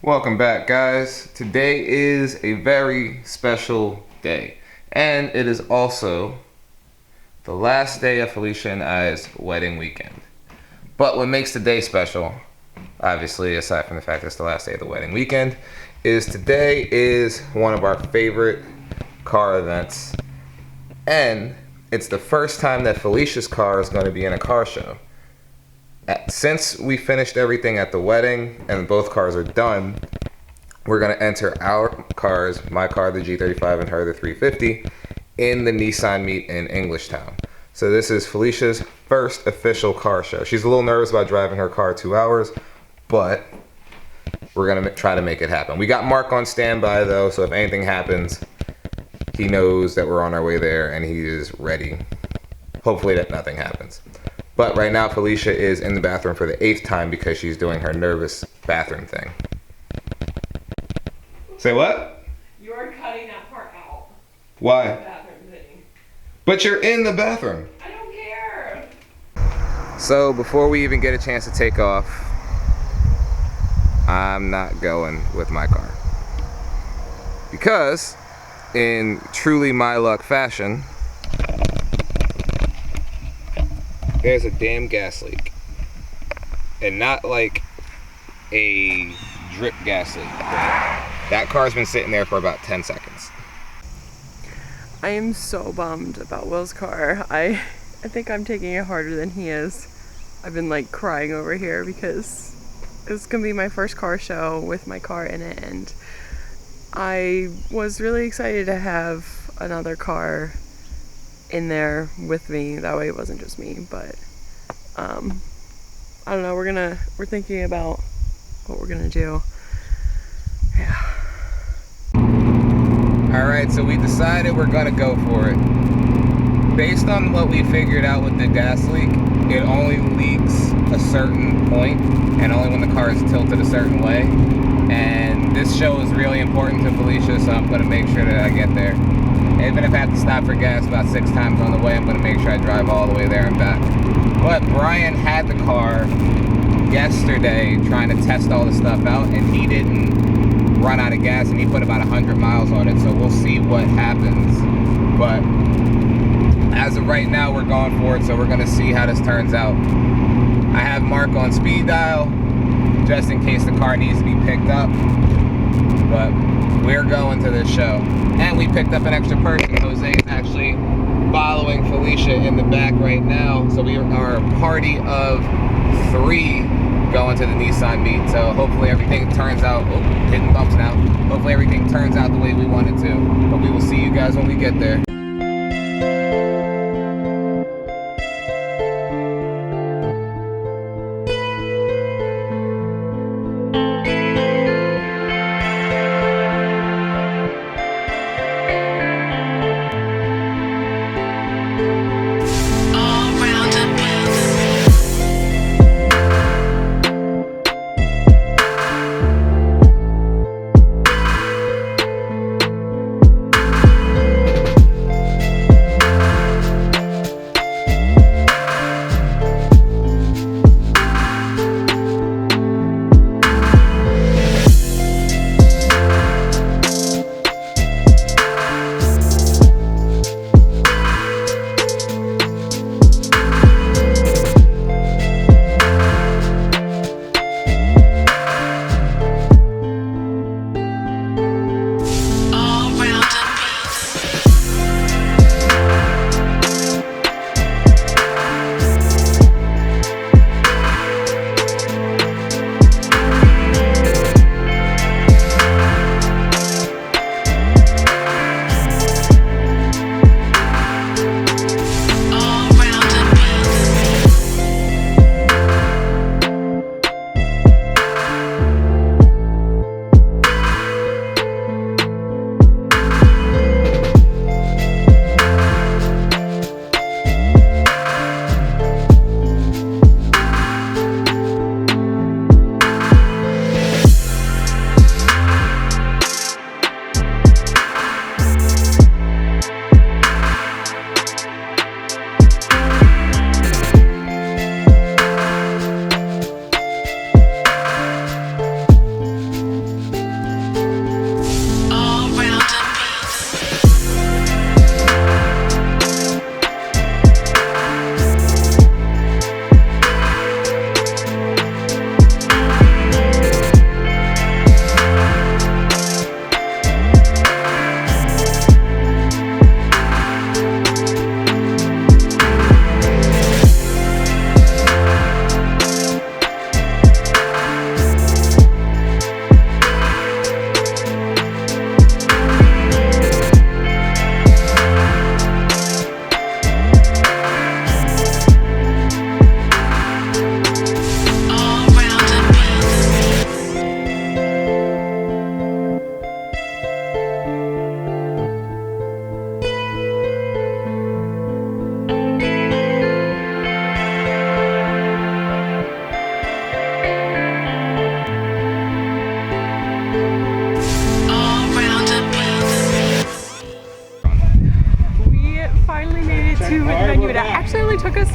Welcome back, guys. Today is a very special day, and it is also the last day of Phylicia and I's wedding weekend. But what makes the day special, obviously, aside from the fact that it's the last day of the wedding weekend, is today is one of our favorite car events, and it's the first time that Phylicia's car is going to be in a car show. Since we finished everything at the wedding and both cars are done, we're going to enter our cars, my car, the G35, and her, the 350, in the Nissan meet in Englishtown. So this is Phylicia's first official car show. She's a little nervous about driving her car 2 hours, but we're going to try to make it happen. We got Mark on standby, though, so if anything happens, he knows that we're on our way there and he is ready. Hopefully that nothing happens. But right now, Phylicia is in the bathroom for the 8th time because she's doing her nervous bathroom thing. Say what? You're cutting that part out. Why? The bathroom thing. But you're in the bathroom. I don't care. So before we even get a chance to take off, I'm not going with my car. Because, in truly my luck fashion, there's a damn gas leak. And not like a drip gas leak. That car's been sitting there for about 10 seconds. I am so bummed about Will's car. I think I'm taking it harder than he is. I've been like crying over here because it's gonna be my first car show with my car in it, and I was really excited to have another car in there with me. That way it wasn't just me, but I don't know, we're thinking about what we're gonna do. Yeah. Alright, so we decided we're gonna go for it. Based on what we figured out with the gas leak, it only leaks a certain point and only when the car is tilted a certain way. And this show is really important to Phylicia, so I'm gonna make sure that I get there. Even if I have to stop for gas about 6 times on the way, I'm going to make sure I drive all the way there and back. But Brian had the car yesterday trying to test all the stuff out, and he didn't run out of gas, and he put about 100 miles on it, so we'll see what happens. But as of right now, we're going for it, so we're going to see how this turns out. I have Mark on speed dial, just in case the car needs to be picked up. But we're going to this show. And we picked up an extra person. Jose is actually following Phylicia in the back right now. So we are a party of 3 going to the Nissan meet. So hopefully everything turns out, hitting bumps now. Hopefully everything turns out the way we want it to. But we will see you guys when we get there.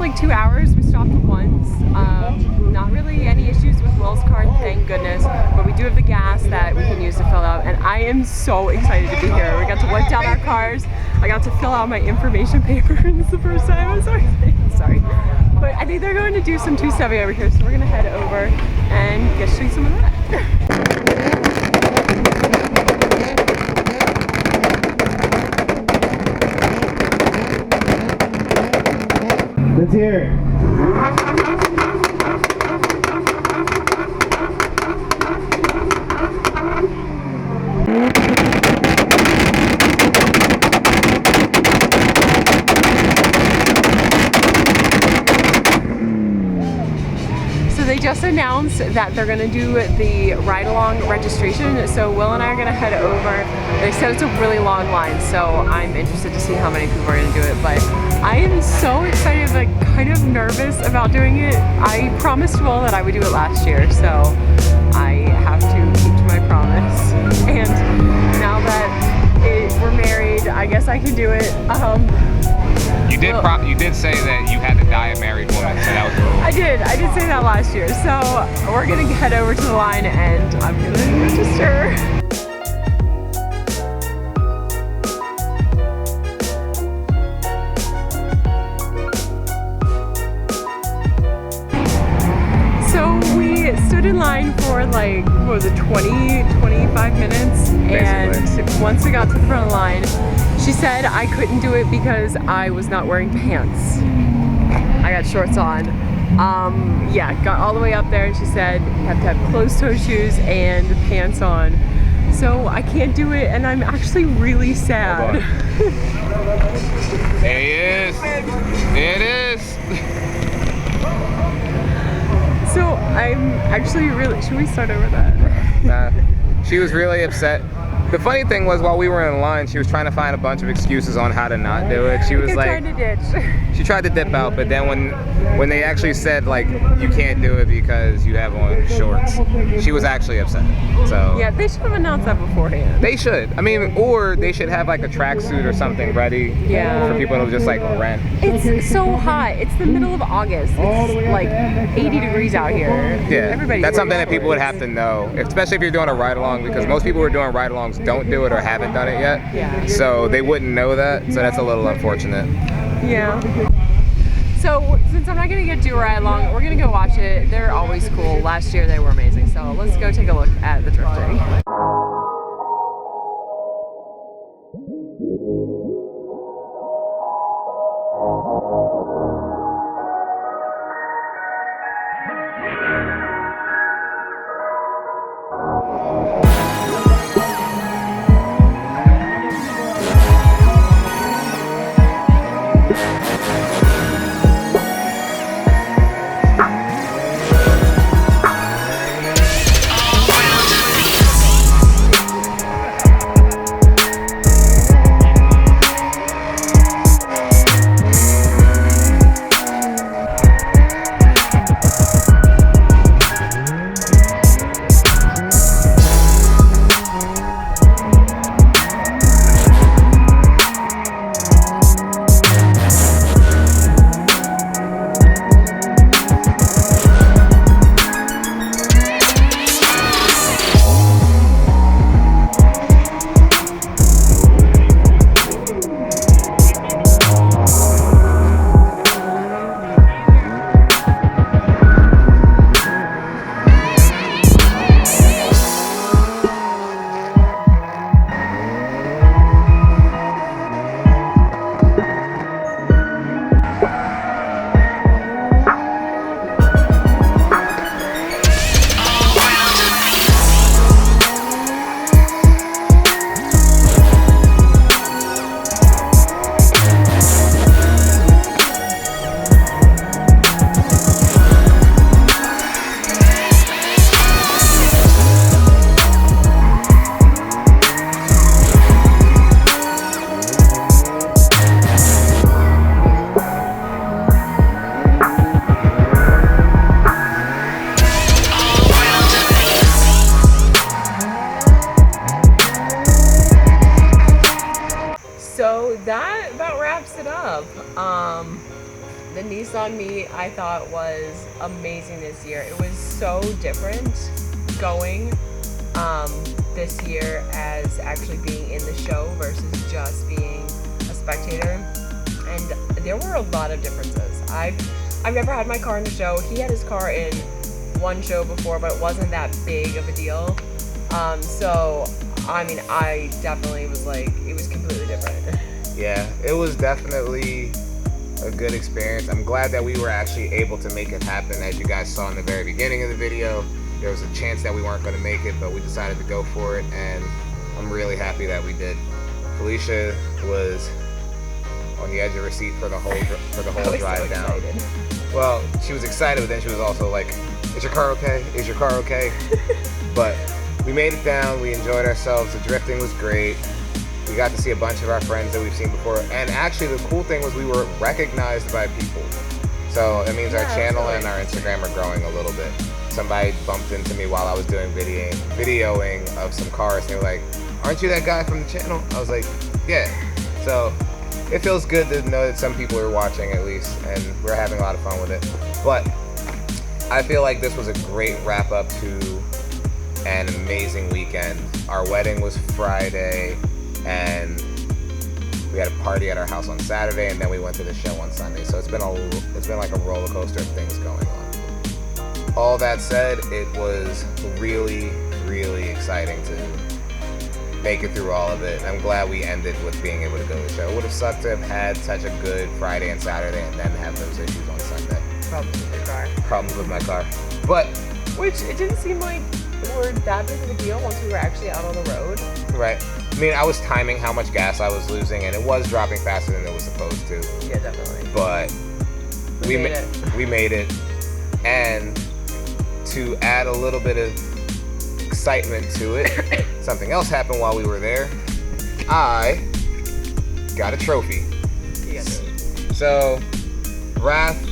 almost like 2 hours. We stopped once. Not really any issues with Will's car, thank goodness. But we do have the gas that we can use to fill up, and I am so excited to be here. We got to wipe down our cars. I got to fill out my information paper. It's the first time. I'm so excited. Sorry. But I think they're going to do some two-stepping over here, so we're going to head over and get to show you some of that. Let's hear it. So they just announced that they're gonna do the ride-along registration. So Will and I are gonna head over. They said it's a really long line, so I'm interested to see how many people are gonna do it. But I am so excited, but kind of nervous about doing it. I promised Will that I would do it last year, so I have to keep to my promise. And now that we're married, I guess I can do it. You did say that you had to die a married woman, so that was a rule. I did say that last year. So we're gonna head over to the line and I'm gonna register. Stood in line for like, what was it, 25 minutes? Basically. And once we got to the front of the line, she said I couldn't do it because I was not wearing pants. I got shorts on. Yeah, got all the way up there and she said you have to have closed-toe shoes and pants on. So I can't do it and I'm actually really sad. There he is. There it is. So I'm actually really, should we start over that? Nah, she was really upset. The funny thing was, while we were in line, she was trying to find a bunch of excuses on how to not do it. She was like, trying to ditch. She tried to dip out, but then when they actually said like you can't do it because you have on shorts, she was actually upset. So yeah, they should have announced that beforehand. they should. I mean, or they should have like a tracksuit or something ready for people to just like rent. It's so hot. It's the middle of August. It's like 80 degrees out here. Yeah, Everybody's that's something wearing that people would shorts. have to know, especially if you're doing a ride-along, because most people who are doing ride-alongs don't do it or haven't done it yet. Yeah. So they wouldn't know that, so that's a little unfortunate. Yeah. So since I'm not gonna get to a ride along, we're gonna go watch it. They're always cool. Last year they were amazing. So let's go take a look at the drifting. So that about wraps it up. The Nissan meet I thought was amazing this year. It was so different going this year as actually being in the show versus just being a spectator. And there were a lot of differences. I've never had my car in the show. He had his car in one show before, but it wasn't that big of a deal. So, I mean, I definitely was like, it was completely different. Yeah, it was definitely a good experience. I'm glad that we were actually able to make it happen. As you guys saw in the very beginning of the video, there was a chance that we weren't going to make it, but we decided to go for it, and I'm really happy that we did. Phylicia was on the edge of her seat for the whole drive so down. excited. Well, she was excited, but then she was also like, "Is your car okay? Is your car okay?" But we made it down. We enjoyed ourselves. The drifting was great. We got to see a bunch of our friends that we've seen before, and actually the cool thing was we were recognized by people. So it means our channel and our Instagram are growing a little bit. Somebody bumped into me while I was doing videoing of some cars, and they were like, "Aren't you that guy from the channel?" I was like, "Yeah." So it feels good to know that some people are watching at least, and we're having a lot of fun with it. But I feel like this was a great wrap up to an amazing weekend. Our wedding was Friday, and we had a party at our house on Saturday, and then we went to the show on Sunday. So it's been like a roller coaster of things going on. All that said, it was really, really exciting to make it through all of it. I'm glad we ended with being able to go to the show. It would have sucked to have had such a good Friday and Saturday and then have those issues on Sunday. Problems with your car. Problems with my car. But Which, it didn't seem like were that big of a deal once we were actually out on the road. right. I mean, I was timing how much gas I was losing, and it was dropping faster than it was supposed to. Yeah, definitely. But we made it. And to add a little bit of excitement to it, something else happened while we were there. I got a trophy. Yeah, So, Wrath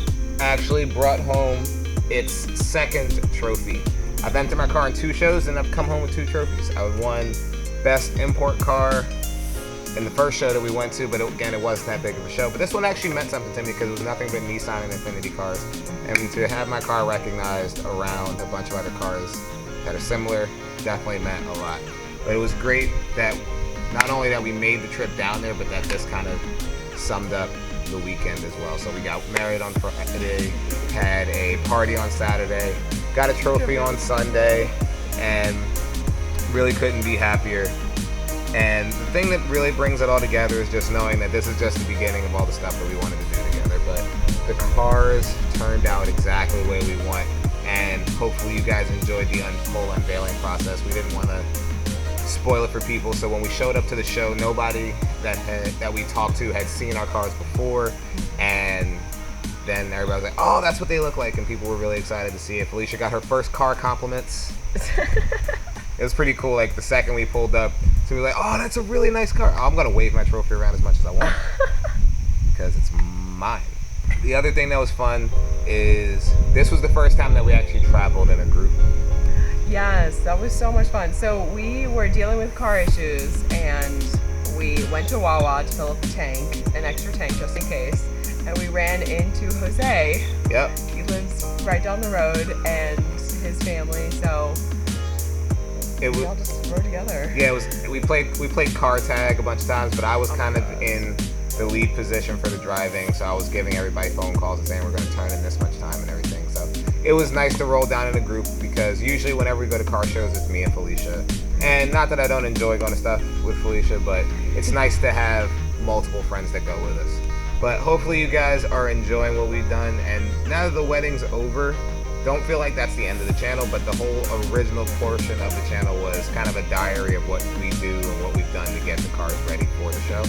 actually brought home its second trophy. I've entered my car in 2 shows, and I've come home with 2 trophies. I won Best Import Car in the first show that we went to, but again, it wasn't that big of a show. But this one actually meant something to me because it was nothing but Nissan and Infiniti cars. And to have my car recognized around a bunch of other cars that are similar definitely meant a lot. But it was great that not only that we made the trip down there, but that this kind of summed up the weekend as well. So we got married on Friday, had a party on Saturday, got a trophy on Sunday, and really couldn't be happier. And the thing that really brings it all together is just knowing that this is just the beginning of all the stuff that we wanted to do together. But the cars turned out exactly the way we want, and hopefully you guys enjoyed the whole unveiling process. We didn't want to spoil it for people, so when we showed up to the show, nobody that we talked to had seen our cars before, and then everybody was like, "Oh, that's what they look like," and people were really excited to see it. Phylicia got her first car compliments. It was pretty cool. Like the second we pulled up, so we were like, "Oh, that's a really nice car." I'm gonna wave my trophy around as much as I want because it's mine. The other thing that was fun is this was the first time that we actually traveled in a group. Yes, that was so much fun. So we were dealing with car issues, and we went to Wawa to fill up the tank, an extra tank just in case, and we ran into Jose. Yep. He lives right down the road, and his family, so we all just rode together. Yeah, it was. We played car tag a bunch of times, but I was kind of in the lead position for the driving, so I was giving everybody phone calls and saying we're going to turn in this much time and everything. So it was nice to roll down in a group because usually whenever we go to car shows, it's me and Phylicia. And not that I don't enjoy going to stuff with Phylicia, but it's nice to have multiple friends that go with us. But hopefully you guys are enjoying what we've done, and now that the wedding's over, don't feel like that's the end of the channel, but the whole original portion of the channel was kind of a diary of what we do and what we've done to get the cars ready for the show.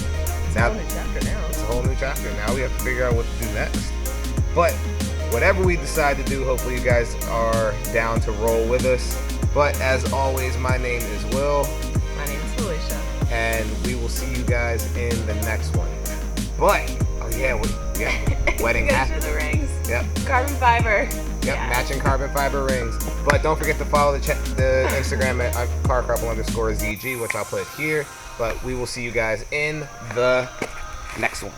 It's a whole new chapter now. It's a whole new chapter. Now we have to figure out what to do next. But whatever we decide to do, hopefully you guys are down to roll with us. But as always, my name is Will. My name is Phylicia. And we will see you guys in the next one. But, oh yeah, wedding hat. The rings. Yep. Carbon fiber. Yep, yeah. Matching carbon fiber rings. But don't forget to follow the Instagram at carcouple_ZG, which I'll put here. But we will see you guys in the next one.